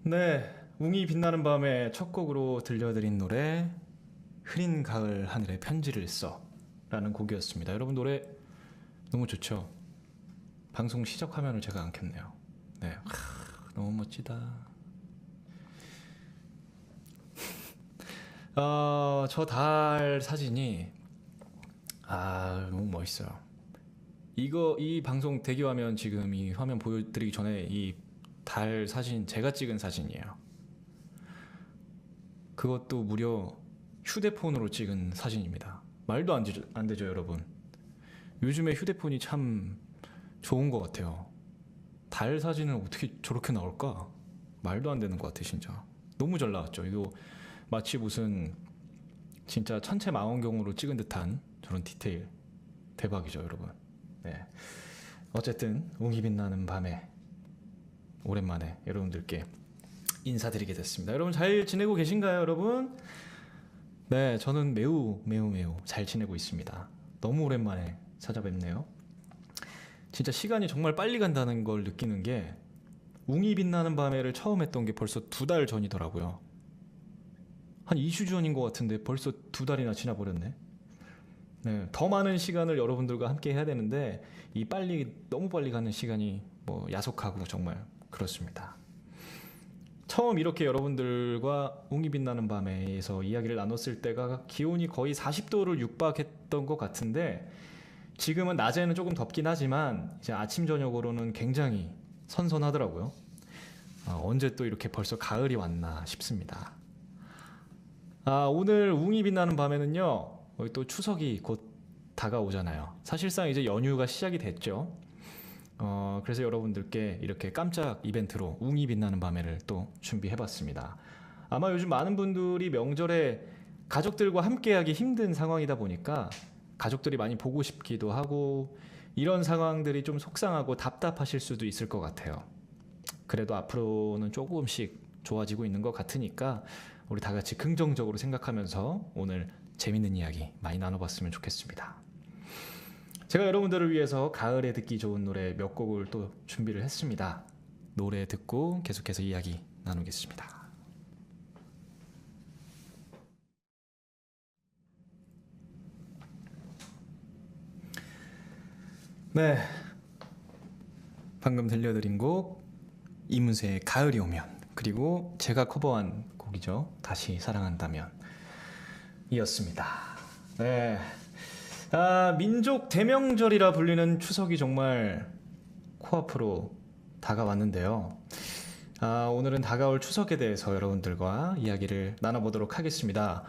네, 웅이 빛나는 밤에 첫 곡으로 들려드린 노래 흐린 가을 하늘에 편지를 써 라는 곡이었습니다. 여러분 노래 너무 좋죠? 방송 시작 화면을 제가 안 켰네요. 네, 너무 멋지다. 저 달 사진이 너무 멋있어요. 이 방송 대기 화면 지금 이 화면 보여드리기 전에 이 달 사진 제가 찍은 사진이에요. 그것도 무려 휴대폰으로 찍은 사진입니다. 말도 안 되죠, 여러분. 요즘에 휴대폰이 참 좋은 것 같아요. 달 사진은 어떻게 저렇게 나올까? 말도 안 되는 것 같아, 진짜. 너무 잘 나왔죠. 이거 마치 무슨 진짜 천체 망원경으로 찍은 듯한 저런 디테일. 대박이죠, 여러분. 네. 어쨌든 웅이 빛나는 밤에 오랜만에 여러분들께 인사드리게 됐습니다. 여러분 잘 지내고 계신가요, 여러분? 네, 저는 매우 잘 지내고 있습니다. 너무 오랜만에 찾아뵙네요. 진짜 시간이 정말 빨리 간다는 걸 느끼는 게 웅이 빛나는 밤에를 처음 했던 게 벌써 2달 전이더라고요. 한 2주 전인 것 같은데 벌써 2달이나 지나버렸네. 네, 더 많은 시간을 여러분들과 함께 해야 되는데 너무 빨리 가는 시간이 뭐 야속하고 정말 그렇습니다. 처음 이렇게 여러분들과 웅이 빛나는 밤에서 이야기를 나눴을 때가 기온이 거의 40도를 육박했던 것 같은데 지금은 낮에는 조금 덥긴 하지만 이제 아침 저녁으로는 굉장히 선선하더라고요. 언제 또 이렇게 벌써 가을이 왔나 싶습니다. 오늘 웅이 빛나는 밤에는요, 또 추석이 곧 다가오잖아요. 사실상 이제 연휴가 시작이 됐죠. 그래서 여러분들께 이렇게 깜짝 이벤트로 웅이 빛나는 밤에를 또 준비해봤습니다. 아마 요즘 많은 분들이 명절에 가족들과 함께하기 힘든 상황이다 보니까 가족들이 많이 보고 싶기도 하고 이런 상황들이 좀 속상하고 답답하실 수도 있을 것 같아요. 그래도 앞으로는 조금씩 좋아지고 있는 것 같으니까 우리 다 같이 긍정적으로 생각하면서 오늘 재밌는 이야기 많이 나눠봤으면 좋겠습니다. 제가 여러분들을 위해서 가을에 듣기 좋은 노래 몇 곡을 또 준비를 했습니다. 노래 듣고 계속해서 이야기 나누겠습니다. 네, 방금 들려드린 곡 이문세의 가을이 오면, 그리고 제가 커버한 곡이죠. 다시 사랑한다면 이었습니다. 네, 민족 대명절이라 불리는 추석이 정말 코앞으로 다가왔는데요. 오늘은 다가올 추석에 대해서 여러분들과 이야기를 나눠보도록 하겠습니다.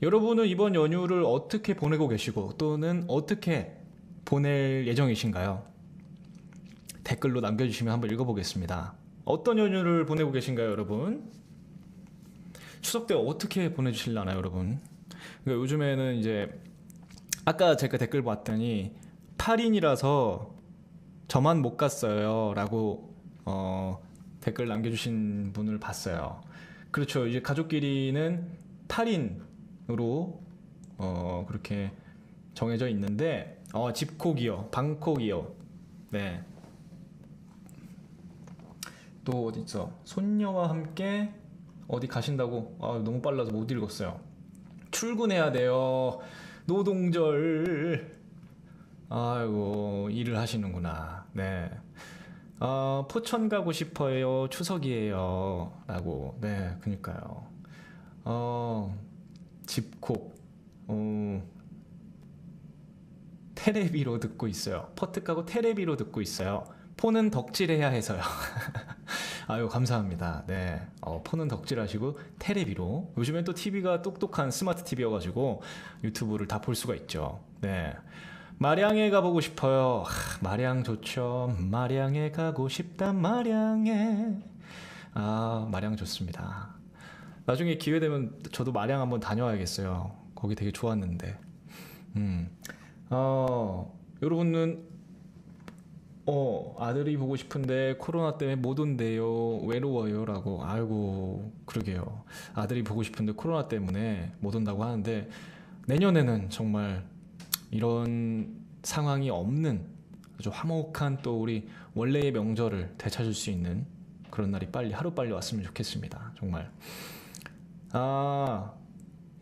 여러분은 이번 연휴를 어떻게 보내고 계시고 또는 어떻게 보낼 예정이신가요? 댓글로 남겨주시면 한번 읽어보겠습니다. 어떤 연휴를 보내고 계신가요, 여러분? 추석 때 어떻게 보내주실라나요, 여러분? 그러니까 요즘에는 이제 아까 제가 댓글 봤더니 8인이라서 저만 못 갔어요 라고 댓글 남겨주신 분을 봤어요. 그렇죠. 이제 가족끼리는 8인으로 그렇게 정해져 있는데 집콕이요, 방콕이요. 네. 또 어디 있어? 손녀와 함께 어디 가신다고? 너무 빨라서 못 읽었어요. 출근해야 돼요. 노동절. 아이고, 일을 하시는구나. 네. 포천 가고 싶어요. 추석이에요. 라고. 네, 그니까요. 집콕. 테레비로 듣고 있어요. 퍼트 까고 테레비로 듣고 있어요. 폰은 덕질해야 해서요. 아유, 감사합니다. 네. 폰은 덕질하시고 테레비로. 요즘엔 또 TV가 똑똑한 스마트 TV여가지고 유튜브를 다 볼 수가 있죠. 네. 마량에 가보고 싶어요. 마량 좋죠. 마량에 가고 싶다, 마량에. 마량 좋습니다. 나중에 기회 되면 저도 마량 한번 다녀와야겠어요. 거기 되게 좋았는데. 여러분은 아들이 보고 싶은데 코로나 때문에 못 온대요. 외로워요. 라고. 아이고, 그러게요. 아들이 보고 싶은데 코로나 때문에 못 온다고 하는데 내년에는 정말 이런 상황이 없는 아주 화목한 또 우리 원래의 명절을 되찾을 수 있는 그런 날이 빨리 하루빨리 왔으면 좋겠습니다. 정말.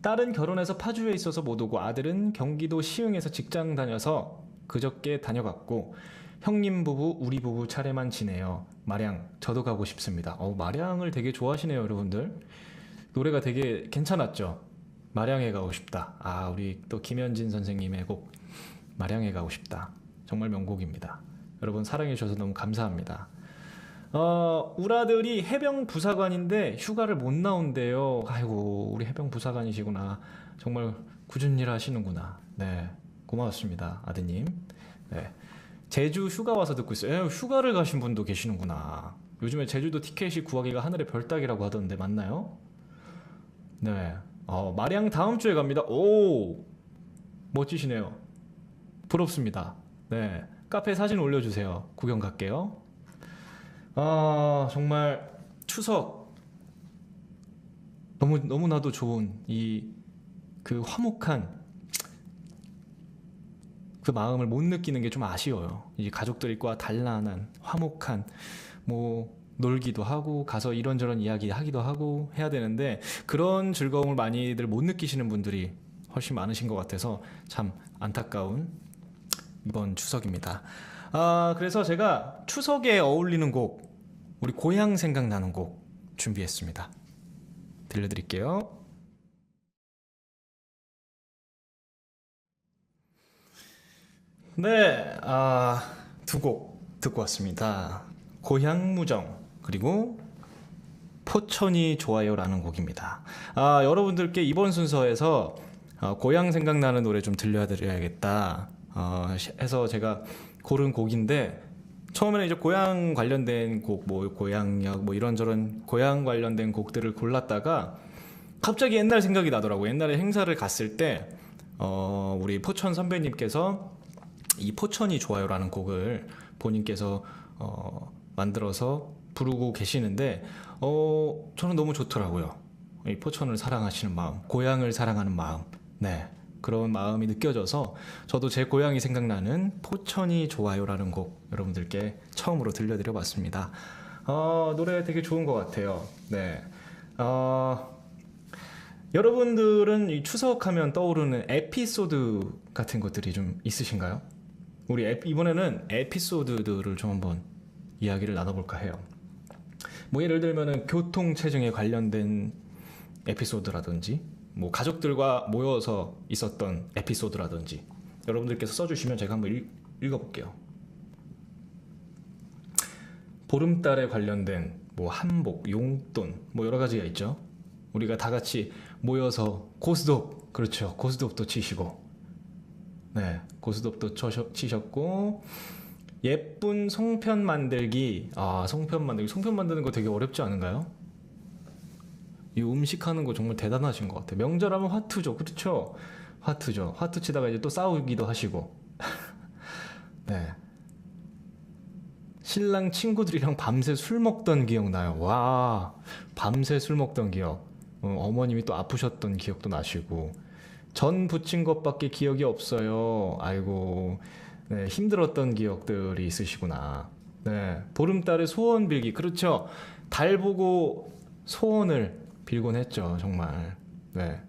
딸은 결혼해서 파주에 있어서 못 오고 아들은 경기도 시흥에서 직장 다녀서 그저께 다녀갔고 형님 부부 우리 부부 차례만 지내요. 마량 저도 가고 싶습니다. 마량을 되게 좋아하시네요, 여러분들. 노래가 되게 괜찮았죠. 마량에 가고 싶다. 우리 또 김현진 선생님의 곡 마량에 가고 싶다. 정말 명곡입니다. 여러분 사랑해 주셔서 너무 감사합니다. 우리 아들이 해병 부사관인데 휴가를 못 나온대요. 아이고, 우리 해병 부사관이시구나. 정말 굳은 일 하시는구나. 네, 고맙습니다, 아드님. 네, 제주 휴가 와서 듣고 있어요. 휴가를 가신 분도 계시는구나. 요즘에 제주도 티켓이 구하기가 하늘의 별 따기라고 하던데 맞나요? 네, 마량 다음 주에 갑니다. 오, 멋지시네요. 부럽습니다. 네, 카페 사진 올려주세요. 구경 갈게요. 정말 추석 너무나도 좋은 그 화목한 그 마음을 못 느끼는 게 좀 아쉬워요. 이 가족들과 단란한 화목한 놀기도 하고 가서 이런저런 이야기 하기도 하고 해야 되는데 그런 즐거움을 많이들 못 느끼시는 분들이 훨씬 많으신 것 같아서 참 안타까운 이번 추석입니다. 그래서 제가 추석에 어울리는 곡, 우리 고향 생각나는 곡 준비했습니다. 들려드릴게요. 네, 두 곡 듣고 왔습니다. 고향무정 그리고 포천이 좋아요라는 곡입니다. 여러분들께 이번 순서에서 고향 생각나는 노래 좀 들려드려야겠다 해서 제가 고른 곡인데 처음에는 이제 고향 관련된 곡, 고향역, 이런저런 고향 관련된 곡들을 골랐다가 갑자기 옛날 생각이 나더라고요. 옛날에 행사를 갔을 때 우리 포천 선배님께서 이 포천이 좋아요라는 곡을 본인께서 만들어서 부르고 계시는데 저는 너무 좋더라고요. 이 포천을 사랑하시는 마음, 고향을 사랑하는 마음, 네, 그런 마음이 느껴져서 저도 제 고향이 생각나는 포천이 좋아요라는 곡 여러분들께 처음으로 들려드려 봤습니다. 노래 되게 좋은 것 같아요. 네. 여러분들은 이 추석하면 떠오르는 에피소드 같은 것들이 좀 있으신가요? 우리 이번에는 에피소드들을 좀 한번 이야기를 나눠볼까 해요. 예를 들면은 교통체증에 관련된 에피소드라든지 가족들과 모여서 있었던 에피소드라든지 여러분들께서 써주시면 제가 한번 읽어볼게요. 보름달에 관련된 한복, 용돈 여러 가지가 있죠. 우리가 다 같이 모여서 고스톱, 그렇죠, 고스톱도 치시고, 네, 고스톱도 치셨고, 예쁜 송편 만들기. 송편 만드는 거 되게 어렵지 않은가요? 이 음식하는 거 정말 대단하신 것 같아요. 명절하면 화투죠, 그렇죠? 화투죠. 화투 치다가 이제 또 싸우기도 하시고. 네. 신랑 친구들이랑 밤새 술 먹던 기억 나요. 와, 밤새 술 먹던 기억. 어머님이 또 아프셨던 기억도 나시고. 전 부친 것밖에 기억이 없어요. 아이고, 네, 힘들었던 기억들이 있으시구나. 네, 보름달에 소원 빌기. 그렇죠. 달 보고 소원을 빌곤 했죠, 정말. 네.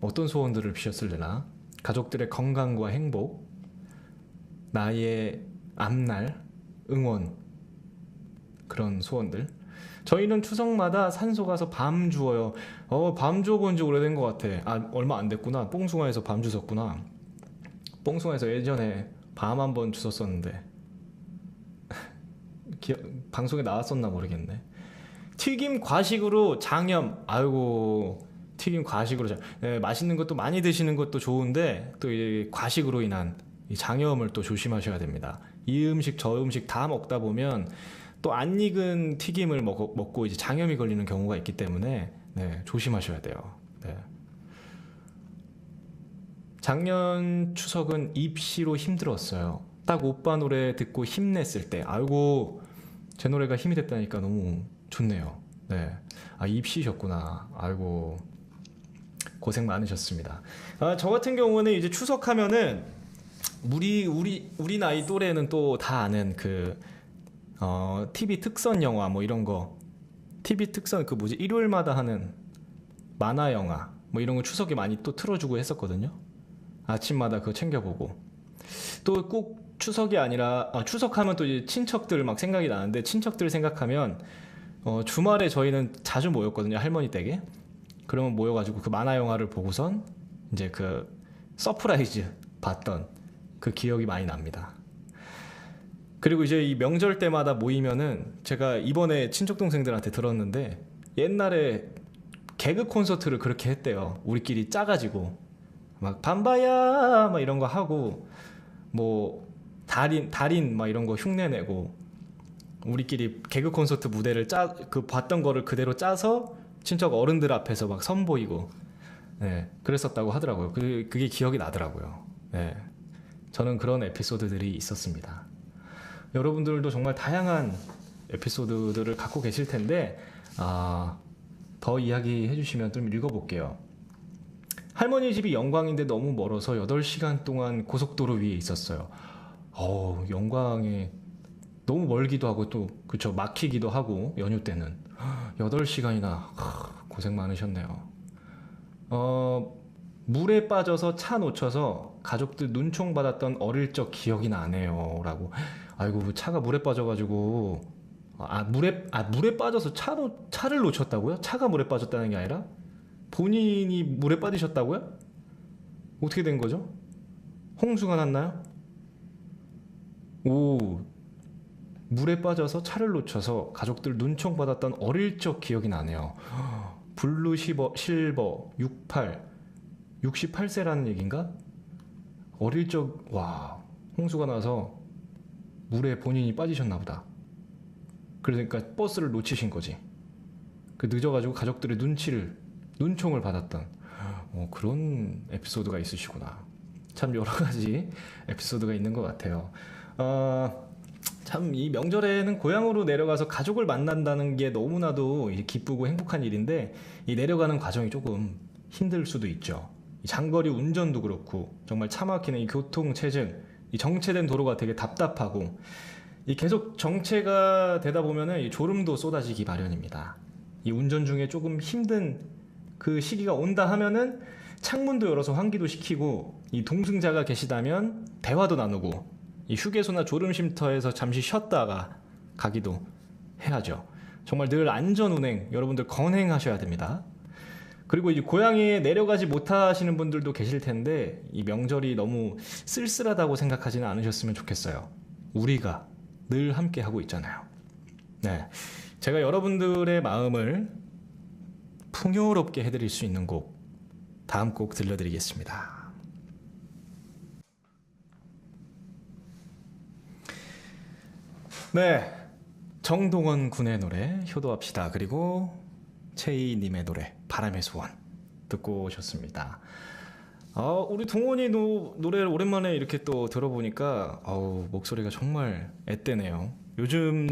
어떤 소원들을 비셨을래나? 가족들의 건강과 행복, 나의 앞날, 응원, 그런 소원들. 저희는 추석마다 산소 가서 밤 주워요. 밤 주워 본 지 오래된 것 같아. 얼마 안 됐구나. 뽕숭아에서 밤 주웠구나. 뽕숭아에서 예전에 밤 한 번 주웠었는데 방송에 나왔었나 모르겠네. 튀김 과식으로 장염. 아이고, 튀김 과식으로 네, 맛있는 것도 많이 드시는 것도 좋은데 또 이 과식으로 인한 이 장염을 또 조심하셔야 됩니다. 이 음식 저 음식 다 먹다 보면 또 안 익은 튀김을 먹고 이제 장염이 걸리는 경우가 있기 때문에 네, 조심하셔야 돼요. 네. 작년 추석은 입시로 힘들었어요. 딱 오빠 노래 듣고 힘냈을 때. 아이고, 제 노래가 힘이 됐다니까 너무 좋네요. 네. 입시셨구나. 아이고, 고생 많으셨습니다. 저 같은 경우는 이제 추석하면은 우리 나이 또래는 또 다 아는 TV 특선 영화 뭐 이런 거, TV 특선 그 뭐지 일요일마다 하는 만화 영화 뭐 이런 거 추석에 많이 또 틀어주고 했었거든요. 아침마다 그거 챙겨보고. 또 꼭 추석이 아니라 추석하면 또 이제 친척들 막 생각이 나는데, 친척들 생각하면 주말에 저희는 자주 모였거든요, 할머니 댁에. 그러면 모여가지고 그 만화 영화를 보고선 이제 그 서프라이즈 봤던 그 기억이 많이 납니다. 그리고 이제 이 명절 때마다 모이면은, 제가 이번에 친척 동생들한테 들었는데 옛날에 개그 콘서트를 그렇게 했대요. 우리끼리 짜가지고 막 밤바야 막 이런 거 하고, 뭐 달인 막 이런 거 흉내내고, 우리끼리 개그 콘서트 무대를 그 봤던 거를 그대로 짜서 친척 어른들 앞에서 막 선보이고, 네, 그랬었다고 하더라고요. 그게 기억이 나더라고요. 네, 저는 그런 에피소드들이 있었습니다. 여러분들도 정말 다양한 에피소드들을 갖고 계실 텐데, 더 이야기해 주시면 좀 읽어볼게요. 할머니 집이 영광인데 너무 멀어서 8시간 동안 고속도로 위에 있었어요. 영광에 너무 멀기도 하고 또 그쵸, 막히기도 하고, 연휴 때는 8시간이나 고생 많으셨네요. 물에 빠져서 차 놓쳐서 가족들 눈총 받았던 어릴 적 기억이 나네요 라고. 아이고, 차가 물에 빠져가지고, 물에 빠져서 차를 놓쳤다고요? 차가 물에 빠졌다는 게 아니라 본인이 물에 빠지셨다고요? 어떻게 된 거죠? 홍수가 났나요? 오, 물에 빠져서 차를 놓쳐서 가족들 눈총 받았던 어릴 적 기억이 나네요. 블루 실버 68세라는 얘기인가? 어릴 적, 와, 홍수가 나서 물에 본인이 빠지셨나 보다. 그러니까 버스를 놓치신 거지. 늦어가지고 가족들의 눈총을 받았던 그런 에피소드가 있으시구나. 참 여러 가지 에피소드가 있는 것 같아요. 참 이 명절에는 고향으로 내려가서 가족을 만난다는 게 너무나도 기쁘고 행복한 일인데, 이 내려가는 과정이 조금 힘들 수도 있죠. 이 장거리 운전도 그렇고, 정말 차 막히는 이 교통체증, 이 정체된 도로가 되게 답답하고, 이 계속 정체가 되다 보면은 이 졸음도 쏟아지기 마련입니다. 이 운전 중에 조금 힘든 그 시기가 온다 하면은 창문도 열어서 환기도 시키고, 이 동승자가 계시다면 대화도 나누고, 이 휴게소나 졸음쉼터에서 잠시 쉬었다가 가기도 해야죠. 정말 늘 안전운행 여러분들 건행하셔야 됩니다. 그리고 이제 고향에 내려가지 못하시는 분들도 계실 텐데, 이 명절이 너무 쓸쓸하다고 생각하지는 않으셨으면 좋겠어요. 우리가 늘 함께 하고 있잖아요. 네, 제가 여러분들의 마음을 풍요롭게 해드릴 수 있는 곡, 다음 곡 들려드리겠습니다. 네, 정동원 군의 노래 효도합시다, 그리고 최희님의 노래 바람의 소원 듣고 오셨습니다. 우리 동원이 노래를 오랜만에 이렇게 또 들어보니까 목소리가 정말 앳되네요. 요즘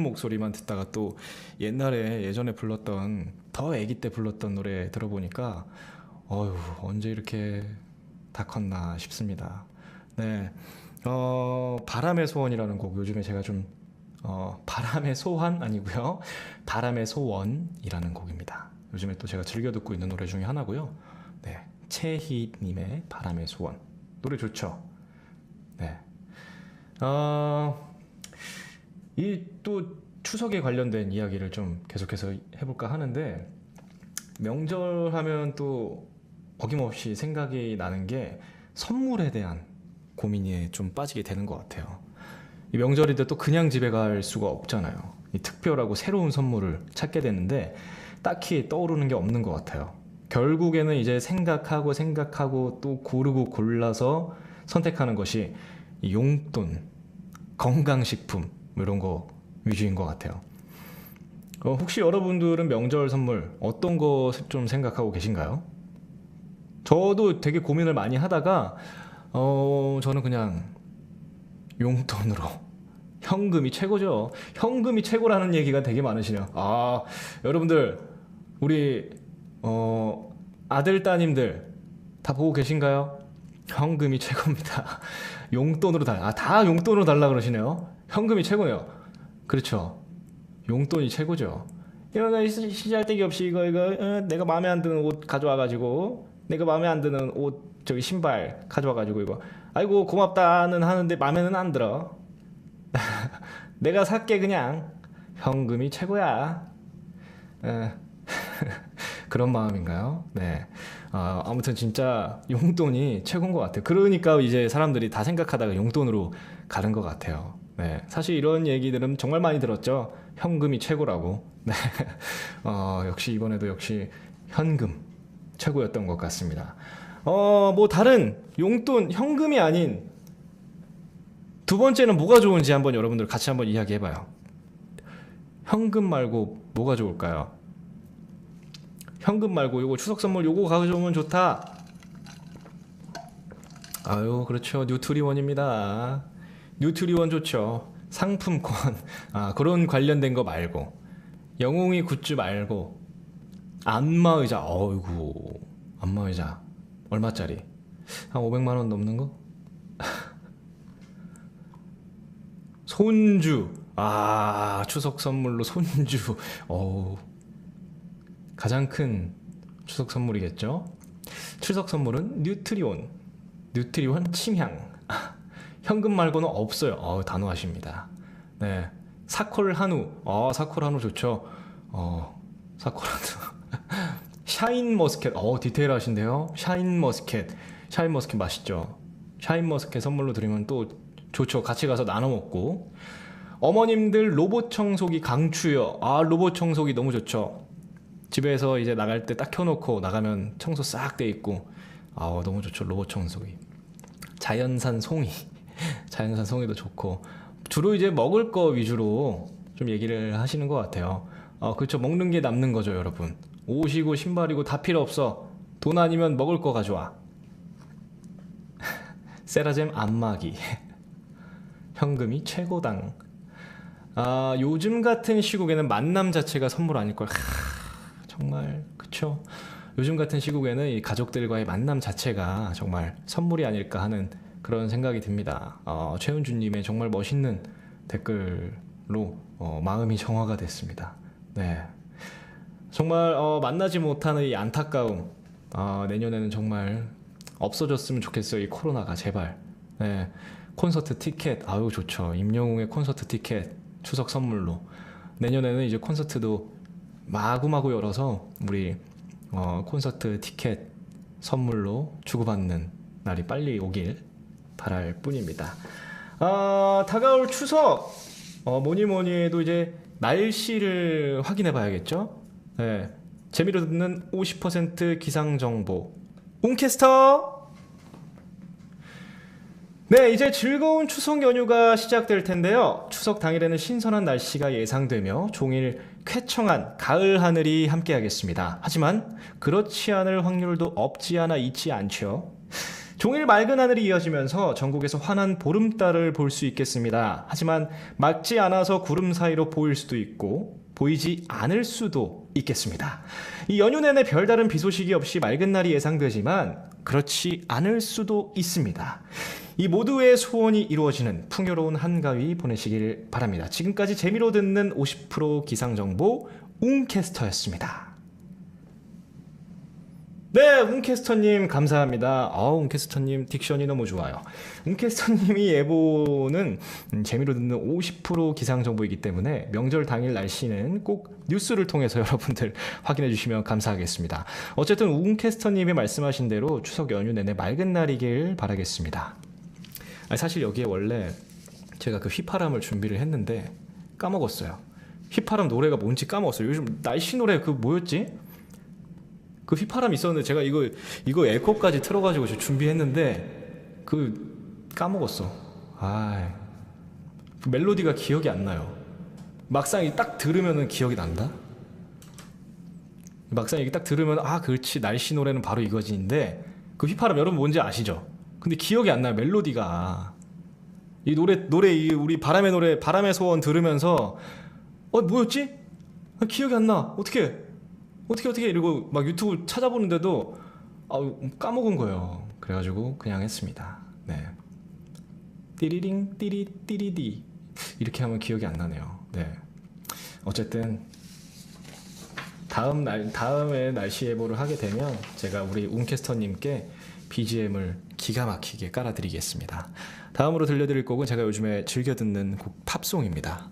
목소리만 듣다가 또 예전에 불렀던, 더 아기 때 불렀던 노래 들어보니까 언제 이렇게 다 컸나 싶습니다. 네, 바람의 소원이라는 곡, 요즘에 제가 좀 바람의 소환 아니고요, 바람의 소원이라는 곡입니다. 요즘에 또 제가 즐겨 듣고 있는 노래 중에 하나고요. 네, 최희님의 바람의 소원, 노래 좋죠. 네, 이 또 추석에 관련된 이야기를 좀 계속해서 해볼까 하는데, 명절 하면 또 어김없이 생각이 나는 게 선물에 대한 고민에 좀 빠지게 되는 것 같아요. 이 명절인데 또 그냥 집에 갈 수가 없잖아요. 이 특별하고 새로운 선물을 찾게 되는데 딱히 떠오르는 게 없는 것 같아요. 결국에는 이제 생각하고 또 고르고 골라서 선택하는 것이 이 용돈, 건강식품 이런 거 위주인 것 같아요. 혹시 여러분들은 명절 선물 어떤 거 좀 생각하고 계신가요? 저도 되게 고민을 많이 하다가 저는 그냥 용돈으로, 현금이 최고죠. 현금이 최고라는 얘기가 되게 많으시네요. 여러분들, 우리 아들 따님들 다 보고 계신가요? 현금이 최고입니다. 용돈으로 다 용돈으로 달라 그러시네요. 현금이 최고네요. 그렇죠. 용돈이 최고죠. 이거 시잘데기 없이 이거 내가 마음에 안 드는 옷 가져와가지고 내가 마음에 안 드는 옷 저기 신발 가져와가지고 이거 아이고 고맙다는 하는데 마음에는 안 들어. 내가 살게 그냥. 현금이 최고야. 에, 그런 마음인가요? 네. 아무튼 진짜 용돈이 최고인 것 같아요. 그러니까 이제 사람들이 다 생각하다가 용돈으로 가는 것 같아요. 네. 사실 이런 얘기들은 정말 많이 들었죠. 현금이 최고라고. 네. 역시 이번에도 역시 현금 최고였던 것 같습니다. 뭐 다른 용돈, 현금이 아닌 두 번째는 뭐가 좋은지 한번 여러분들 같이 한번 이야기해봐요. 현금 말고 뭐가 좋을까요? 현금 말고 요거 추석 선물 요거 가져오면 좋다. 아유 그렇죠. 뉴트리원입니다. 뉴트리원 좋죠. 상품권 그런 관련된 거 말고 영웅이 굿즈 말고 안마의자. 어이구 안마의자 얼마짜리? 한 500만원 넘는 거? 손주. 추석 선물로 손주. 가장 큰 추석 선물이겠죠. 추석 선물은 뉴트리온 침향. 현금 말고는 없어요. 단호하십니다. 네. 사콜 한우. 사콜 한우 좋죠. 사콜 한우. 샤인 머스켓. 디테일하신데요. 샤인 머스켓 맛있죠. 샤인 머스켓 선물로 드리면 또 좋죠. 같이 가서 나눠 먹고. 어머님들 로봇 청소기 강추요. 로봇 청소기 너무 좋죠. 집에서 이제 나갈 때 딱 켜놓고 나가면 청소 싹 돼 있고 너무 좋죠. 로봇 청소기. 자연산 송이도 좋고. 주로 이제 먹을 거 위주로 좀 얘기를 하시는 것 같아요. 그렇죠. 먹는 게 남는 거죠, 여러분. 옷이고 신발이고 다 필요 없어. 돈 아니면 먹을 거 가져와. 세라젬 안마기. 현금이 최고당. 요즘 같은 시국에는 만남 자체가 선물 아닐걸. 정말 그쵸. 요즘 같은 시국에는 이 가족들과의 만남 자체가 정말 선물이 아닐까 하는 그런 생각이 듭니다. 최은주님의 정말 멋있는 댓글로 마음이 정화가 됐습니다. 네, 정말 만나지 못하는 이 안타까움. 내년에는 정말 없어졌으면 좋겠어요. 이 코로나가 제발. 네, 콘서트 티켓 좋죠. 임영웅의 콘서트 티켓 추석 선물로. 내년에는 이제 콘서트도 마구마구 열어서 우리 콘서트 티켓 선물로 주고받는 날이 빨리 오길 바랄 뿐입니다. 다가올 추석 뭐니 해도 이제 날씨를 확인해 봐야겠죠. 네, 재미로 듣는 50% 기상정보 웅캐스터. 네, 이제 즐거운 추석 연휴가 시작될 텐데요. 추석 당일에는 신선한 날씨가 예상되며 종일 쾌청한 가을 하늘이 함께하겠습니다. 하지만 그렇지 않을 확률도 없지 않아 있지 않죠. 종일 맑은 하늘이 이어지면서 전국에서 환한 보름달을 볼 수 있겠습니다. 하지만 맑지 않아서 구름 사이로 보일 수도 있고 보이지 않을 수도 있겠습니다. 이 연휴 내내 별다른 비 소식이 없이 맑은 날이 예상되지만 그렇지 않을 수도 있습니다. 이 모두의 소원이 이루어지는 풍요로운 한가위 보내시길 바랍니다. 지금까지 재미로 듣는 50% 기상정보 웅캐스터였습니다. 네, 웅캐스터님 감사합니다. 웅캐스터님 딕션이 너무 좋아요. 웅캐스터님이 예보는 재미로 듣는 50% 기상정보이기 때문에 명절 당일 날씨는 꼭 뉴스를 통해서 여러분들 확인해 주시면 감사하겠습니다. 어쨌든 웅캐스터님이 말씀하신 대로 추석 연휴 내내 맑은 날이길 바라겠습니다. 사실 여기에 원래 제가 그 휘파람을 준비를 했는데 까먹었어요. 휘파람 노래가 뭔지 까먹었어요. 요즘 날씨 노래 그 뭐였지? 그 휘파람 있었는데 제가 이거 에코까지 틀어가지고 준비했는데 그 까먹었어. 그 멜로디가 기억이 안 나요. 막상 딱 들으면은 기억이 난다. 막상 이게 딱 들으면 그렇지 날씨 노래는 바로 이거지인데 그 휘파람 여러분 뭔지 아시죠? 근데 기억이 안 나요. 멜로디가. 이 노래 우리 바람의 노래 바람의 소원 들으면서 뭐였지? 기억이 안 나. 어떻게 이러고 막 유튜브 찾아보는데도 까먹은 거예요. 그래가지고 그냥 했습니다. 네. 띠리링 띠리 띠리디 이렇게 하면 기억이 안 나네요. 네. 어쨌든 다음에 날씨 예보를 하게 되면 제가 우리 웅캐스터님께 BGM을 기가 막히게 깔아드리겠습니다. 다음으로 들려드릴 곡은 제가 요즘에 즐겨 듣는 곡 팝송입니다.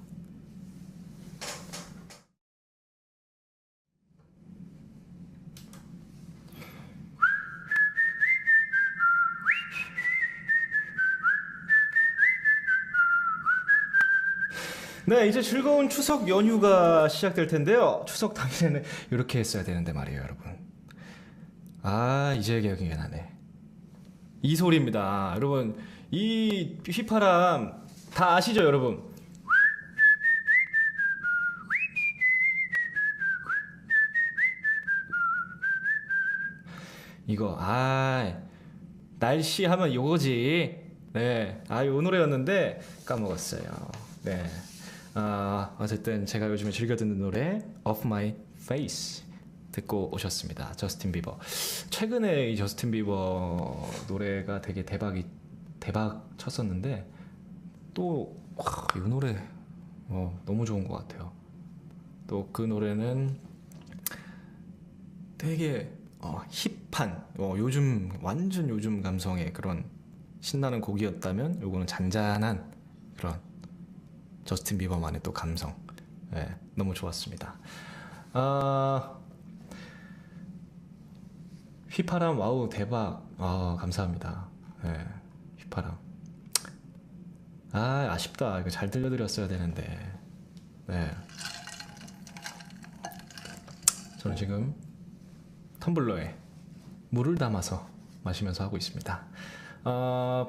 네, 이제 즐거운 추석 연휴가 시작될 텐데요. 추석 당일에는 이렇게 했어야 되는데 말이에요, 여러분. 아, 이제 기억이 나네. 이 소리입니다. 여러분, 이 휘파람 다 아시죠, 여러분? 이거, 날씨 하면 요거지. 네, 요 노래였는데 까먹었어요. 네. 어쨌든 제가 요즘에 즐겨 듣는 노래 Off My Face 듣고 오셨습니다. 저스틴 비버. 최근에 이 저스틴 비버 노래가 되게 대박 쳤었는데 또 이 노래 너무 좋은 것 같아요. 또 그 노래는 되게 힙한 완전 요즘 감성의 그런 신나는 곡이었다면 요거는 잔잔한 그런 저스틴 비버만의 또 감성. 네, 너무 좋았습니다. 휘파람 와우 대박. 감사합니다. 네, 휘파람. 아쉽다. 이거 잘 들려드렸어야 되는데. 네. 저는 지금 텀블러에 물을 담아서 마시면서 하고 있습니다.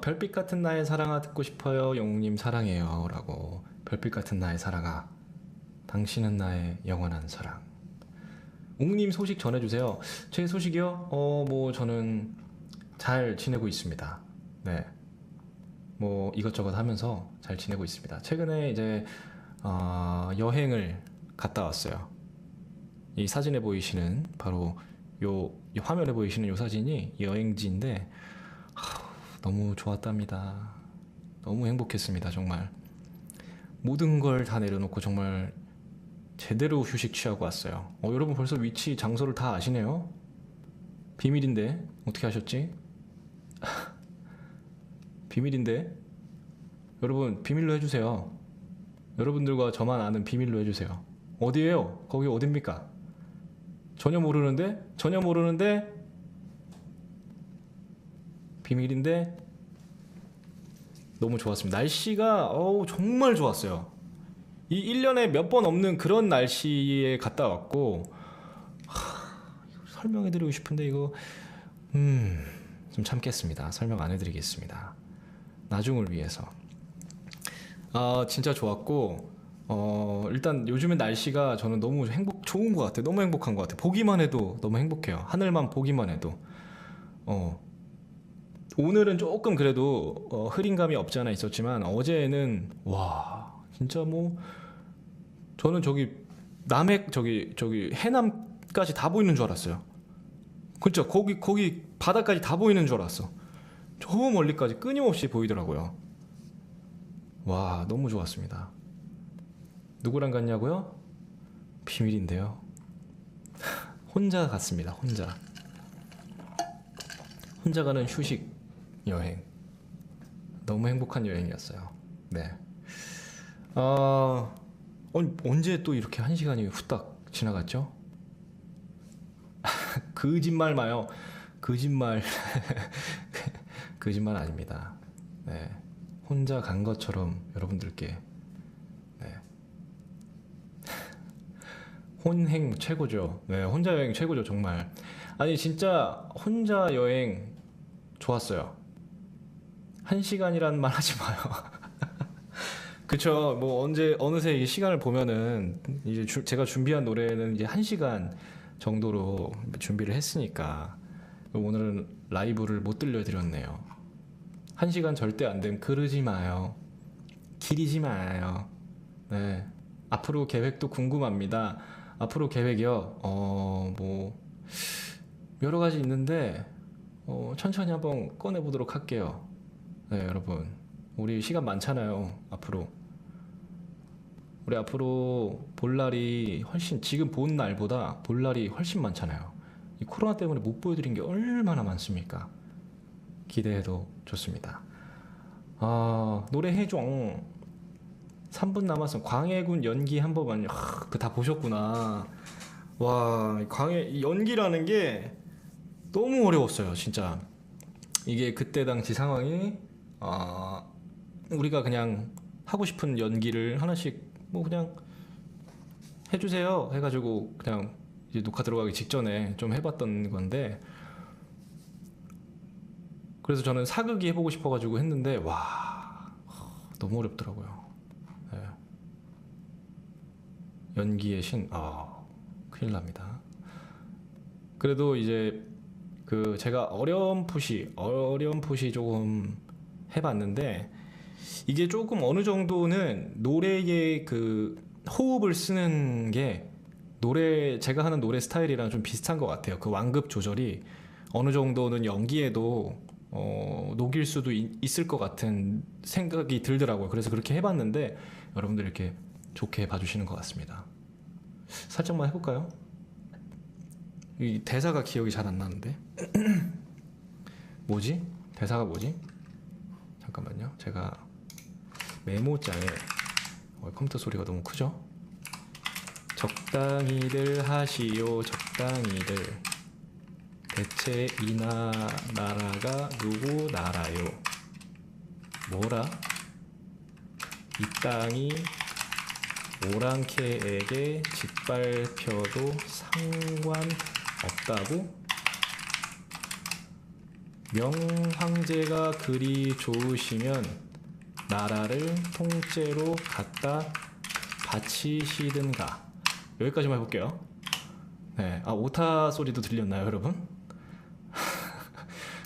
별빛 같은 나의 사랑아 듣고 싶어요. 영웅님 사랑해요 라고. 별빛 같은 나의 사랑아, 당신은 나의 영원한 사랑. 웅님 소식 전해주세요. 제 소식이요? 저는 잘 지내고 있습니다. 네. 이것저것 하면서 잘 지내고 있습니다. 최근에 이제 여행을 갔다 왔어요. 이 사진에 보이시는 바로 이 화면에 보이시는 이 사진이 여행지인데 너무 좋았답니다. 너무 행복했습니다. 정말 모든 걸 다 내려놓고 정말 제대로 휴식 취하고 왔어요. 여러분 벌써 위치 장소를 다 아시네요. 비밀인데 어떻게 하셨지? 비밀인데 여러분 비밀로 해주세요. 여러분들과 저만 아는 비밀로 해주세요. 어디예요? 거기 어딥니까? 전혀 모르는데 비밀인데 너무 좋았습니다. 날씨가 정말 좋았어요. 이 1년에 몇 번 없는 그런 날씨에 갔다 왔고 설명해드리고 싶은데 이거 좀 참겠습니다. 설명 안 해드리겠습니다. 나중을 위해서. 진짜 좋았고 일단 요즘에 날씨가 저는 너무 좋은 것 같아요. 너무 행복한 것 같아요. 보기만 해도 너무 행복해요. 하늘만 보기만 해도. 오늘은 조금 그래도 흐린 감이 없지 않아 있었지만 어제는 와 진짜 저는 저기 남해 저기 해남까지 다 보이는 줄 알았어요. 그렇죠. 거기 바다까지 다 보이는 줄 알았어. 저 멀리까지 끊임없이 보이더라고요. 와 너무 좋았습니다. 누구랑 갔냐고요? 비밀인데요. 혼자 갔습니다. 혼자 가는 휴식 여행. 너무 행복한 여행이었어요. 네. 언제 또 이렇게 1시간이 후딱 지나갔죠? 거짓말 마요. 거짓말. 거짓말 아닙니다. 네. 혼자 간 것처럼 여러분들께. 네. 혼행 최고죠. 네, 혼자 여행 최고죠, 정말. 아니, 진짜 혼자 여행 좋았어요. 1시간이란 말 하지 마요. 그쵸. 어느새 이 시간을 보면은, 이제 제가 준비한 노래는 이제 1시간 정도로 준비를 했으니까, 오늘은 라이브를 못 들려드렸네요. 1시간 절대 안 됨. 그러지 마요. 기리지 마요. 네. 앞으로 계획도 궁금합니다. 앞으로 계획이요. 여러 가지 있는데, 천천히 한번 꺼내보도록 할게요. 네, 여러분. 우리 시간 많잖아요, 앞으로. 우리 앞으로 볼 날이 훨씬, 지금 본 날보다 볼 날이 훨씬 많잖아요. 이 코로나 때문에 못 보여드린 게 얼마나 많습니까? 기대해도 좋습니다. 노래 해종 3분 남았으면 광해군 연기 한 번만요. 그 다 보셨구나. 와, 광해 연기라는 게 너무 어려웠어요, 진짜. 이게 그때 당시 상황이 우리가 그냥 하고 싶은 연기를 하나씩 뭐 그냥 해주세요 해가지고 그냥 이제 녹화 들어가기 직전에 좀 해봤던 건데, 그래서 저는 사극이 해보고 싶어가지고 했는데 와, 너무 어렵더라고요. 네. 연기의 신, 큰일 납니다. 그래도 이제 그 제가 어렴풋이 조금 해봤는데, 이게 조금 어느 정도는 노래의 그 호흡을 쓰는 게 제가 하는 노래 스타일이랑 좀 비슷한 것 같아요. 그 완급 조절이 어느 정도는 연기에도 녹일 수도 있을 것 같은 생각이 들더라고요. 그래서 그렇게 해봤는데 여러분들 이렇게 좋게 봐주시는 것 같습니다. 살짝만 해볼까요? 이 대사가 기억이 잘 안 나는데 뭐지? 대사가 뭐지? 잠깐만요. 제가 메모장에 컴퓨터 소리가 너무 크죠? 적당히들 하시오, 적당히들. 대체 이 나라가 누구 나라요? 뭐라? 이 땅이 오랑캐에게 짓밟혀도 상관없다고? 명황제가 그리 좋으시면 나라를 통째로 갖다 바치시든가. 여기까지만 해볼게요. 네, 오타 소리도 들렸나요, 여러분?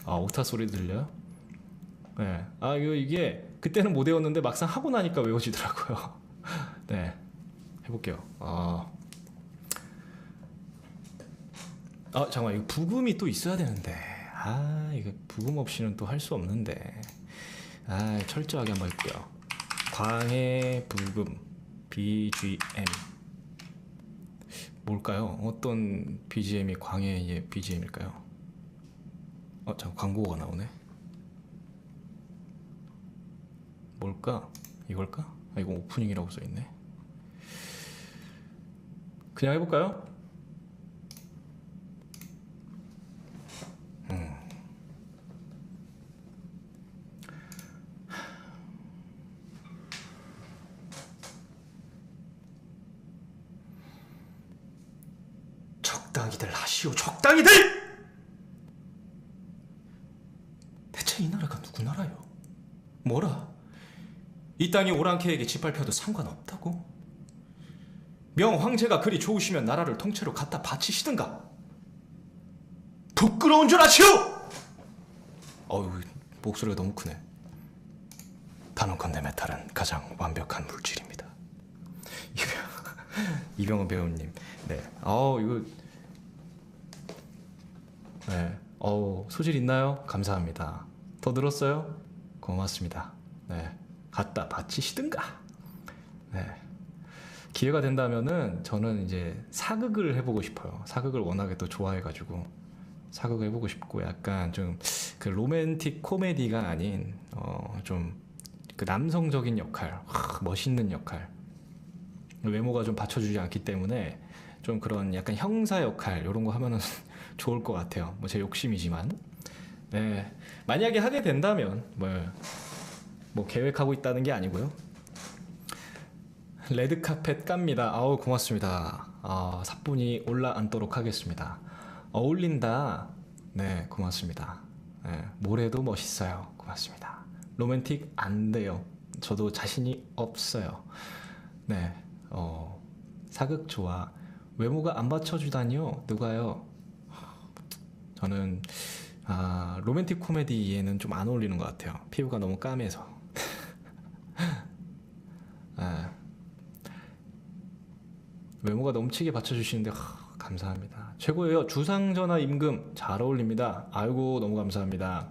오타 소리도 들려요? 네, 이게 그때는 못 외웠는데 막상 하고 나니까 외워지더라고요. 네, 해볼게요. 잠깐만, 이거 부금이 또 있어야 되는데. 이거 부금 없이는 또 할 수 없는데. 철저하게 한번 해볼게요. 광해 부금 BGM 뭘까요? 어떤 BGM이 광해의 BGM일까요? 잠깐 광고가 나오네. 뭘까? 이걸까? 이거 오프닝이라고 써있네. 그냥 해볼까요? 적당히들 하시오, 적당히들! 대체 이 나라가 누구 나라요? 뭐라? 이 땅이 오랑캐에게 짓밟혀도 상관없다고? 명황제가 그리 좋으시면 나라를 통째로 갖다 바치시든가. 부끄러운 줄 아시오! 목소리가 너무 크네. 단언컨대 메탈은 가장 완벽한 물질입니다. 이병헌 배우님. 네. 이거. 네. 소질 있나요? 감사합니다. 더 늘었어요? 고맙습니다. 네. 갖다 바치시든가. 네. 기회가 된다면은 저는 이제 사극을 해보고 싶어요. 사극을 워낙에 또 좋아해가지고 사극을 해보고 싶고, 약간 좀 그 로맨틱 코미디가 아닌 좀 그 남성적인 역할, 멋있는 역할. 외모가 좀 받쳐주지 않기 때문에 좀 그런 약간 형사 역할 이런 거 하면은 좋을 것 같아요. 뭐 제 욕심이지만. 네. 만약에 하게 된다면 뭐 계획하고 있다는 게 아니고요. 레드카펫 깝니다. 고맙습니다. 사뿐히 올라앉도록 하겠습니다. 어울린다. 네, 고맙습니다. 네, 뭐래도 멋있어요. 고맙습니다. 로맨틱 안 돼요. 저도 자신이 없어요. 네, 사극 좋아. 외모가 안 받쳐주다니요? 누가요? 저는 로맨틱 코미디에는 좀 안 어울리는 것 같아요. 피부가 너무 까매서. 외모가 넘치게 받쳐주시는데 감사합니다. 최고예요. 주상전화 임금 잘 어울립니다. 아이고 너무 감사합니다.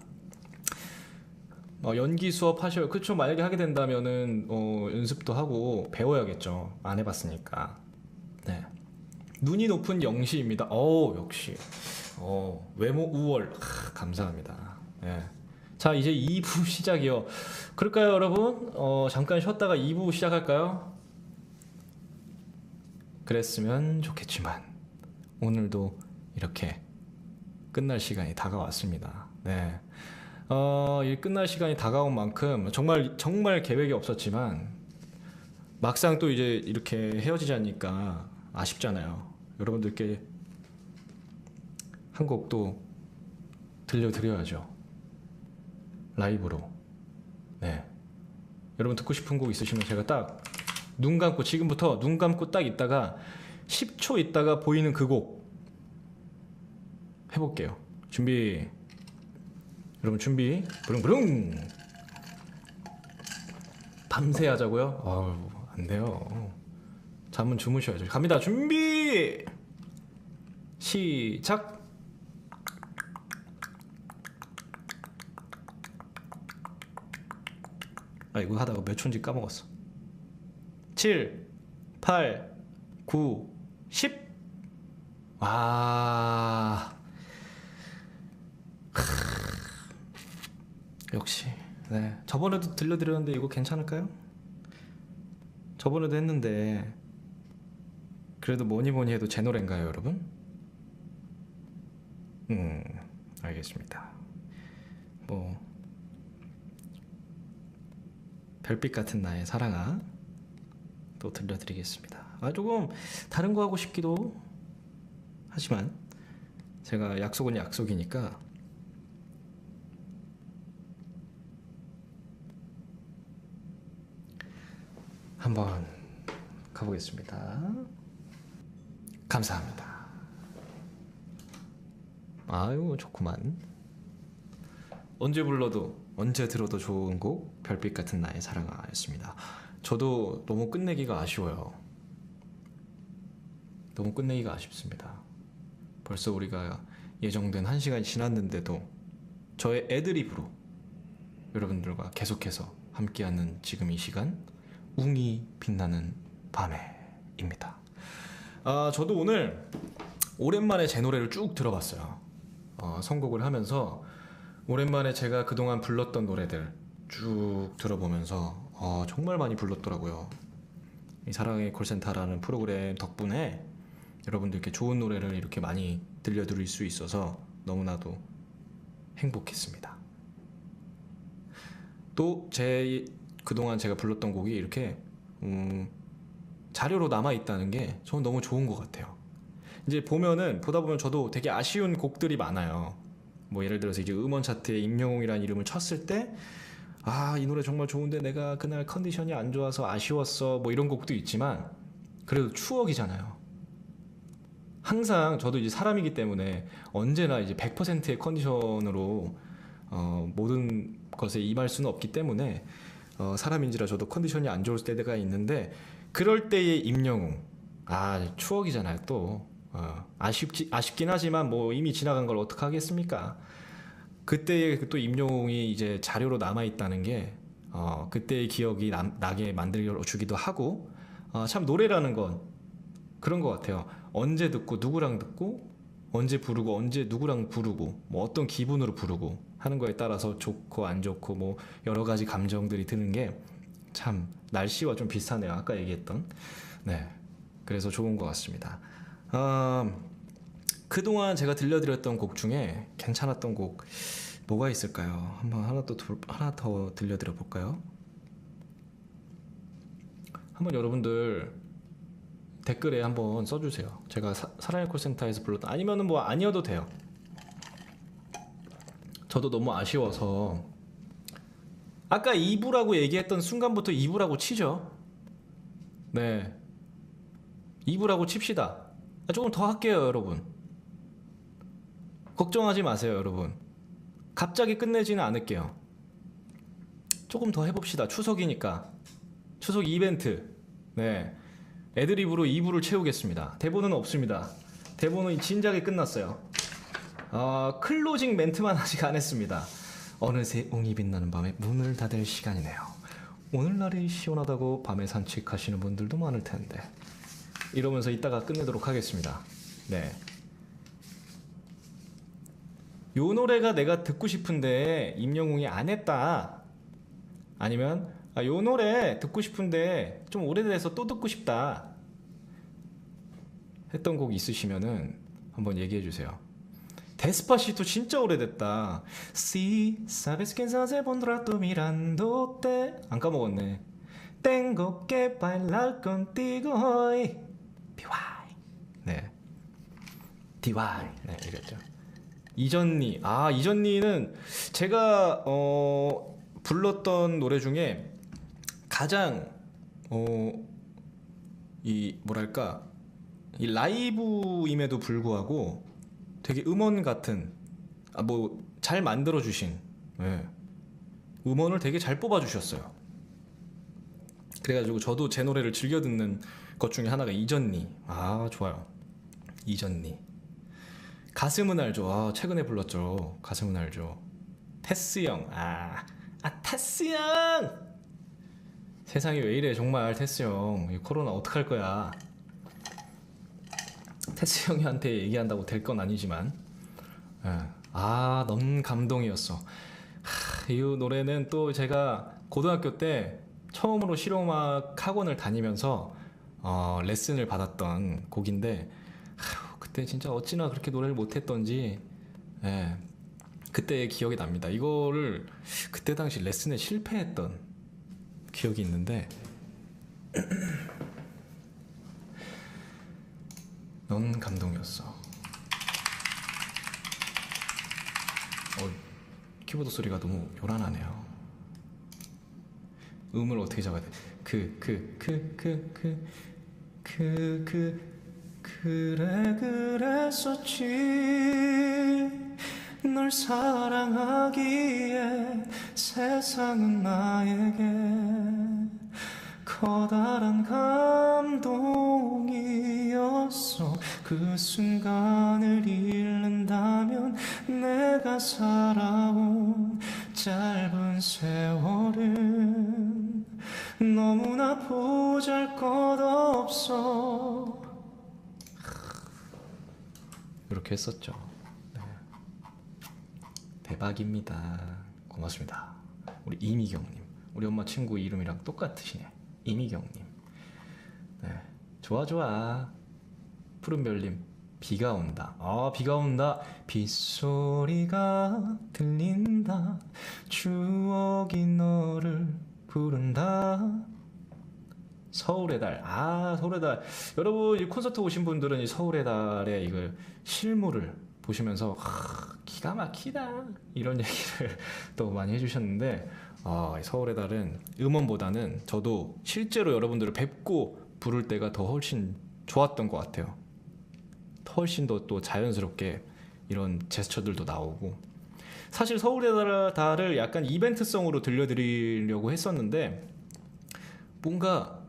연기 수업 하셔요. 그쵸? 만약에 하게 된다면은 연습도 하고 배워야겠죠. 안 해봤으니까. 네. 눈이 높은 영시입니다. 역시. 외모 우월. 감사합니다. 네. 자, 이제 2부 시작이요. 그럴까요, 여러분? 잠깐 쉬었다가 2부 시작할까요? 그랬으면 좋겠지만 오늘도 이렇게 끝날 시간이 다가왔습니다. 네. 이 끝날 시간이 다가온 만큼 정말 계획이 없었지만 막상 또 이제 이렇게 헤어지자니까 아쉽잖아요. 여러분들께 한 곡 또 들려드려야죠. 라이브로. 네. 여러분 듣고 싶은 곡 있으시면 제가 딱 눈 감고 지금부터 눈 감고 딱 있다가 10초 있다가 보이는 그 곡 해볼게요. 준비. 여러분 준비. 부릉부릉. 밤새 하자고요? 안 돼요. 잠은 주무셔야죠. 갑니다. 준비. 시작. 이거 하다가 몇 초인지 까먹었어. 7, 8, 9, 10. 역시. 네. 저번에도 들려드렸는데 이거 괜찮을까요? 저번에도 했는데 그래도 뭐니 해도 제 노래인가요, 여러분? 알겠습니다. 별빛 같은 나의 사랑아 또 들려드리겠습니다. 조금 다른 거 하고 싶기도 하지만 제가 약속은 약속이니까 한번 가보겠습니다. 감사합니다. 아유 좋구만. 언제 불러도 언제 들어도 좋은 곡 별빛 같은 나의 사랑아였습니다. 저도 너무 끝내기가 아쉬워요. 너무 끝내기가 아쉽습니다. 벌써 우리가 예정된 1시간이 지났는데도 저의 애드립으로 여러분들과 계속해서 함께하는 지금 이 시간 웅이 빛나는 밤에입니다. 저도 오늘 오랜만에 제 노래를 쭉 들어봤어요. 선곡을 하면서 오랜만에 제가 그동안 불렀던 노래들 쭉 들어보면서 정말 많이 불렀더라고요. 이 사랑의 콜센터라는 프로그램 덕분에 여러분들께 좋은 노래를 이렇게 많이 들려드릴 수 있어서 너무나도 행복했습니다. 또 그동안 제가 불렀던 곡이 이렇게 자료로 남아있다는 게 저는 너무 좋은 것 같아요. 이제 보다 보면 저도 되게 아쉬운 곡들이 많아요. 예를 들어서 이제 음원 차트에 임영웅이라는 이름을 쳤을 때 이 노래 정말 좋은데 내가 그날 컨디션이 안 좋아서 아쉬웠어 이런 곡도 있지만 그래도 추억이잖아요. 항상 저도 이제 사람이기 때문에 언제나 이제 100%의 컨디션으로 모든 것에 임할 수는 없기 때문에 사람인지라 저도 컨디션이 안 좋을 때가 있는데 그럴 때의 임영웅 추억이잖아요. 또 아쉽긴 하지만 이미 지나간 걸 어떡하겠습니까? 그때의 또 임영웅이 이제 자료로 남아있다는 게 그때의 기억이 나게 만들어주기도 하고 참 노래라는 건 그런 것 같아요. 언제 듣고 누구랑 듣고 언제 부르고 언제 누구랑 부르고 어떤 기분으로 부르고 하는 거에 따라서 좋고 안 좋고 여러 가지 감정들이 드는 게 참 날씨와 좀 비슷하네요. 아까 얘기했던. 네. 그래서 좋은 것 같습니다. 그동안 제가 들려드렸던 곡 중에 괜찮았던 곡 뭐가 있을까요? 한번 하나 더 들려드려 볼까요? 한번 여러분들 댓글에 한번 써주세요. 제가 사랑의 콜센터에서 불렀던 아니면은 아니어도 돼요. 저도 너무 아쉬워서 아까 2부라고 얘기했던 순간부터 2부라고 치죠. 네, 2부라고 칩시다. 조금 더 할게요, 여러분. 걱정하지 마세요, 여러분. 갑자기 끝내지는 않을게요. 조금 더 해봅시다. 추석이니까. 추석 이벤트. 네, 애드립으로 2부를 채우겠습니다. 대본은 없습니다. 대본은 진작에 끝났어요. 클로징 멘트만 아직 안 했습니다. 어느새 웅이 빛나는 밤에 문을 닫을 시간이네요. 오늘날이 시원하다고 밤에 산책하시는 분들도 많을 텐데. 이러면서 이따가 끝내도록 하겠습니다. 네. 요 노래가 내가 듣고 싶은데 임영웅이 안 했다. 아니면 요 노래 듣고 싶은데 좀 오래돼서 또 듣고 싶다. 했던 곡 있으시면은 한번 얘기해 주세요. 데스파시토 진짜 오래됐다. Si sabes que estás en rato mirándote. 안 까먹었네. Tengo que bailar contigo hoy. DY. 네. DY. 네, 이랬죠. 이전니. 이전니는 제가 불렀던 노래 중에 가장 이 뭐랄까 이 라이브임에도 불구하고 되게 음원 같은 뭐 잘 만들어 주신 음원을 되게 잘 뽑아 주셨어요. 그래가지고 저도 제 노래를 즐겨 듣는 것 중에 하나가 이전니. 좋아요. 이전니. 가슴은 알죠. 최근에 불렀죠. 가슴은 알죠. 테스 형. 테스 형. 세상이 왜 이래 정말. 테스 형 이 코로나 어떡할 거야. 테스 형한테 얘기한다고 될 건 아니지만 너무 감동이었어. 이 노래는 또 제가 고등학교 때 처음으로 실용음악 학원을 다니면서 레슨을 받았던 곡인데 그때 진짜 어찌나 그렇게 노래를 못했던지 그때 기억이 납니다. 이거를 그때 당시 레슨에 실패했던 기억이 있는데 넌 감동이었어. 키보드 소리가 너무 요란하네요. 음을 어떻게 잡아야 돼? 그래 그랬었지. 널 사랑하기에 세상은 나에게 커다란 감동이었어. 그 순간을 잃는다면 내가 살아온 짧은 세월은 너무나 보잘것없어. 이렇게 했었죠. 네. 대박입니다. 고맙습니다. 우리 이미경님, 우리 엄마 친구 이름이랑 똑같으시네. 이미경님. 네. 좋아. 푸른별님, 비가 온다. 비가 온다. 빗소리가 들린다. 추억이 너를 부른다. 서울의 달. 서울의 달. 여러분 이 콘서트 오신 분들은 이 서울의 달의 이걸 실물을 보시면서 기가 막히다 이런 얘기를 또 많이 해주셨는데 서울의 달은 음원보다는 저도 실제로 여러분들을 뵙고 부를 때가 더 훨씬 좋았던 것 같아요. 훨씬 더 또 자연스럽게 이런 제스처들도 나오고. 사실 서울의 달을 약간 이벤트성으로 들려드리려고 했었는데 뭔가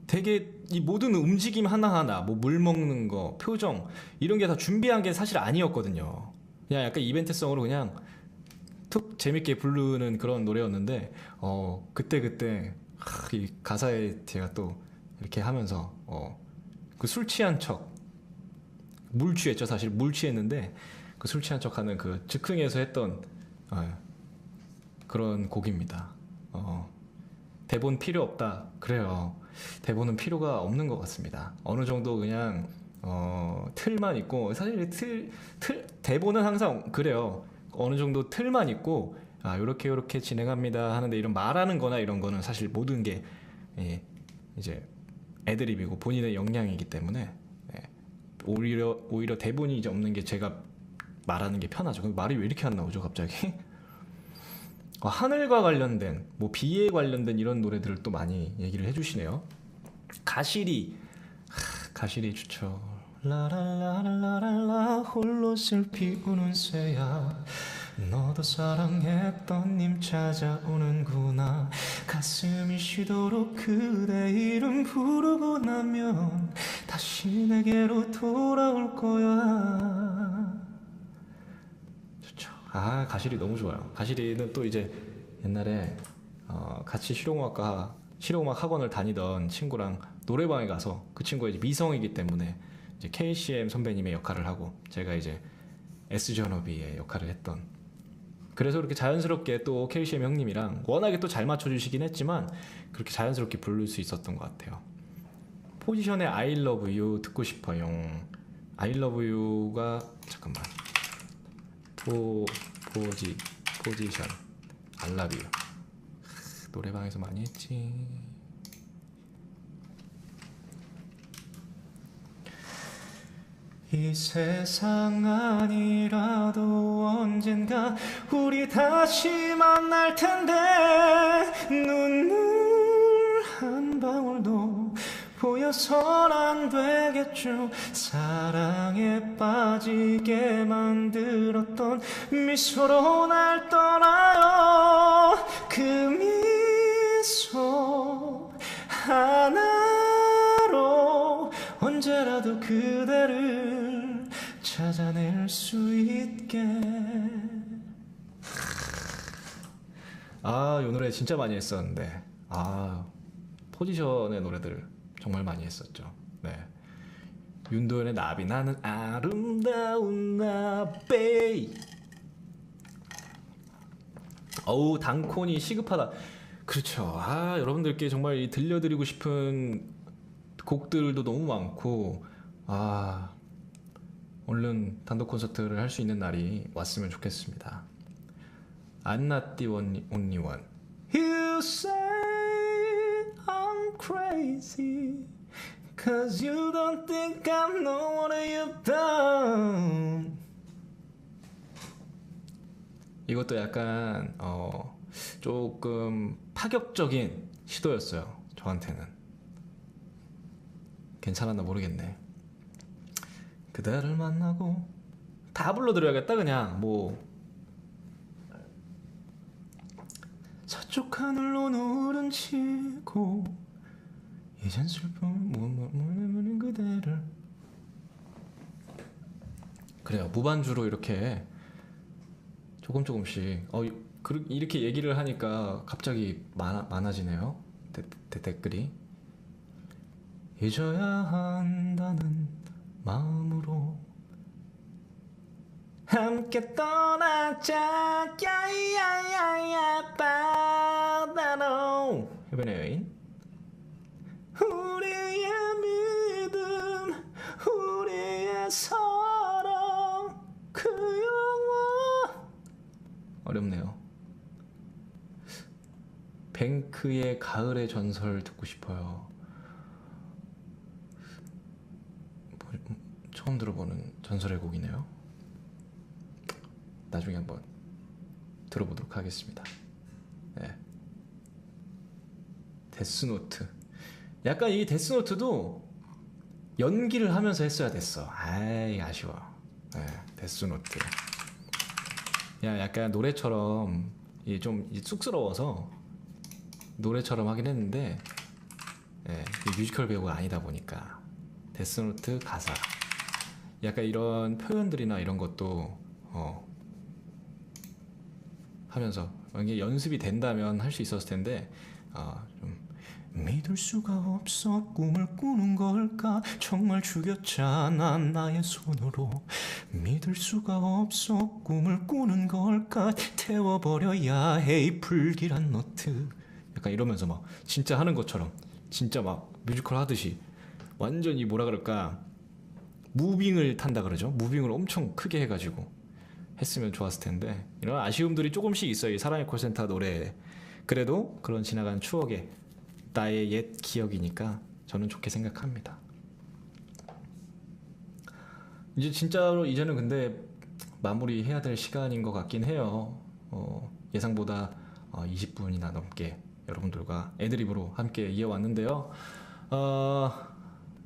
되게 이 모든 움직임 하나하나 뭐 물 먹는 거, 표정 이런 게 다 준비한 게 사실 아니었거든요. 그냥 약간 이벤트성으로 그냥 툭 재밌게 부르는 그런 노래였는데 그때 이 가사에 제가 또 이렇게 하면서 그 술 취한 척, 물 취했죠. 사실 물 취했는데 그 술 취한 척하는 그 즉흥에서 했던 그런 곡입니다. 대본 필요 없다. 그래요. 대본은 필요가 없는 것 같습니다. 어느 정도 그냥 틀만 있고, 사실 대본은 항상 그래요. 어느 정도 틀만 있고 요렇게 진행합니다 하는데 이런 말하는 거나 이런 거는 사실 모든 게 이제 애드립이고 본인의 역량이기 때문에 오히려 대본이 이제 없는 게 제가 말하는 게 편하죠. 그럼 말이 왜 이렇게 안 나오죠 갑자기? 하늘과 관련된 뭐 비에 관련된 이런 노래들을 또 많이 얘기를 해주시네요. 가시리 좋죠. 라라라라라라 홀로 슬피 우는 새야 너도 사랑했던 님 찾아오는구나. 가슴이 쉬도록 그대 이름 부르고 나면 다시 내게로 돌아올 거야. 좋죠. 아, 가시리 너무 좋아요. 가시리는 또 이제 옛날에 같이 실용음악 학원을 다니던 친구랑 노래방에 가서 그 친구가 이제 미성이기 때문에 이제 KCM 선배님의 역할을 하고 제가 이제 S전업이의 역할을 했던, 그래서 그렇게 자연스럽게 또 KCM 형님이랑 워낙에 또 잘 맞춰주시긴 했지만 그렇게 자연스럽게 부를 수 있었던 것 같아요. 포지션의 I love you 듣고 싶어요. I love you가 잠깐만 포지션 I love you 노래방에서 많이 했지. 이 세상 아니라도 언젠가 우리 다시 만날 텐데 눈물 한 방울도 보여선 안 되겠죠. 사랑에 빠지게 만들었던 미소로 날 떠나요. 그 미소 하나로 언제라도 그대를 찾아낼 수 있게. 아, 이 노래 진짜 많이 했었는데, 아, 포지션의 노래들 정말 많이 했었죠. 네, 윤도현의 나비, 나는 아름다운 나비. 어우, 단콘이 시급하다. 그렇죠. 아, 여러분들께 정말 들려드리고 싶은 곡들도 너무 많고, 아, 얼른 단독 콘서트를 할 수 있는 날이 왔으면 좋겠습니다. I'm not the only one. You say I'm crazy Cause you don't think I know what you've done. 이것도 약간 조금 파격적인 시도였어요. 저한테는. 괜찮았나 모르겠네. 그대를 만나고 다 불러드려야겠다. 그냥 뭐 서쪽 하늘로 노을은 지고 이젠 슬픔 무는 그대를. 그래요. 무반주로 이렇게 조금씩 이렇게 얘기를 하니까 갑자기 많아지네요. 댓글이. 잊어야 한다는 마음으로 함께 떠나자. 야야야야 바다로. 해변의 여인. 우리의 믿음 우리의 사랑 그 영원. 어렵네요. 뱅크의 가을의 전설 듣고 싶어요. 처음 들어보는 전설의 곡이네요. 나중에 한번 들어보도록 하겠습니다. 네. 데스노트. 약간 이 데스노트도 연기를 하면서 했어야 됐어. 아이, 아쉬워. 네, 데스노트. 야, 약간 노래처럼 좀 쑥스러워서 노래처럼 하긴 했는데, 네, 뮤지컬 배우가 아니다 보니까 데스노트 가사 약간 이런 표현들이나 이런 것도 하면서 이게 연습이 된다면 할 수 있었을 텐데 좀 믿을 수가 없어 꿈을 꾸는 걸까 정말 죽였잖아 나의 손으로 믿을 수가 없어 꿈을 꾸는 걸까 태워버려야 해 이 불길한 노트. 약간 이러면서 막 진짜 하는 것처럼 진짜 막 뮤지컬 하듯이 완전히 뭐라 그럴까 무빙을 탄다 그러죠. 무빙을 엄청 크게 해가지고 했으면 좋았을 텐데 이런 아쉬움들이 조금씩 있어요. 이 사랑의 콜센터 노래에. 그래도 그런 지나간 추억에 나의 옛 기억이니까 저는 좋게 생각합니다. 이제 진짜로 이제는 근데 마무리해야 될 시간인 것 같긴 해요. 예상보다 20분이나 넘게 여러분들과 애드립으로 함께 이어왔는데요.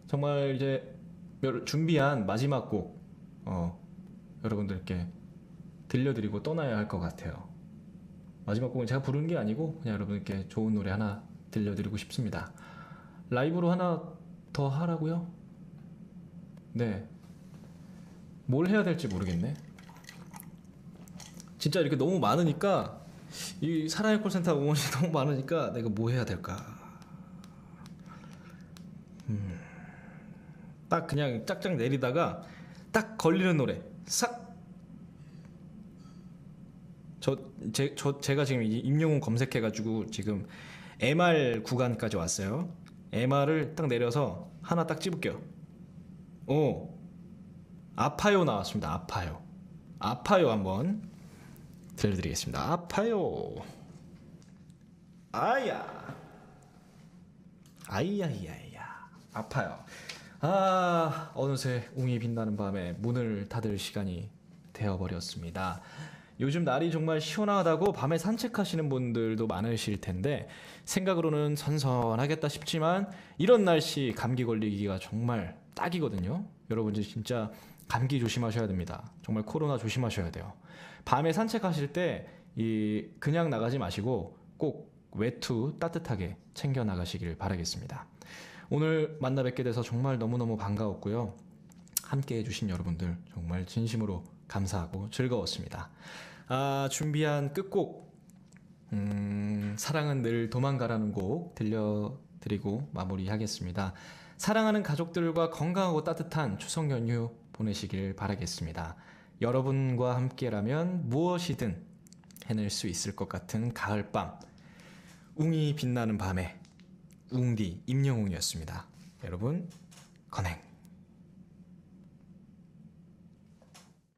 정말 이제 준비한 마지막 곡 여러분들께 들려드리고 떠나야 할 것 같아요. 마지막 곡은 제가 부르는 게 아니고 그냥 여러분께 좋은 노래 하나 들려드리고 싶습니다. 라이브로 하나 더 하라고요? 네. 뭘 해야 될지 모르겠네. 진짜 이렇게 너무 많으니까 이 사랑의 콜센터 응원이 너무 많으니까 내가 뭐 해야 될까? 딱 그냥 짝짝 내리다가 딱 걸리는 노래 싹. 제가 지금 임영웅 검색해가지고 지금 MR 구간까지 왔어요. MR을 딱 내려서 하나 딱 집을게요. 오, 아파요 나왔습니다. 아파요. 아파요 한번 들려드리겠습니다. 아파요. 아야. 아이야이야이야. 아파요. 아, 어느새 웅이 빛나는 밤에 문을 닫을 시간이 되어버렸습니다. 요즘 날이 정말 시원하다고 밤에 산책하시는 분들도 많으실 텐데 생각으로는 선선하겠다 싶지만 이런 날씨 감기 걸리기가 정말 딱이거든요. 여러분들 진짜 감기 조심하셔야 됩니다. 정말 코로나 조심하셔야 돼요. 밤에 산책하실 때 그냥 나가지 마시고 꼭 외투 따뜻하게 챙겨 나가시길 바라겠습니다. 오늘 만나 뵙게 돼서 정말 너무너무 반가웠고요. 함께 해주신 여러분들 정말 진심으로 감사하고 즐거웠습니다. 준비한 끝곡 사랑은 늘 도망가라는 곡 들려드리고 마무리하겠습니다. 사랑하는 가족들과 건강하고 따뜻한 추석 연휴 보내시길 바라겠습니다. 여러분과 함께라면 무엇이든 해낼 수 있을 것 같은 가을밤, 웅이 빛나는 밤에 웅디 임영웅이었습니다. 여러분 건행.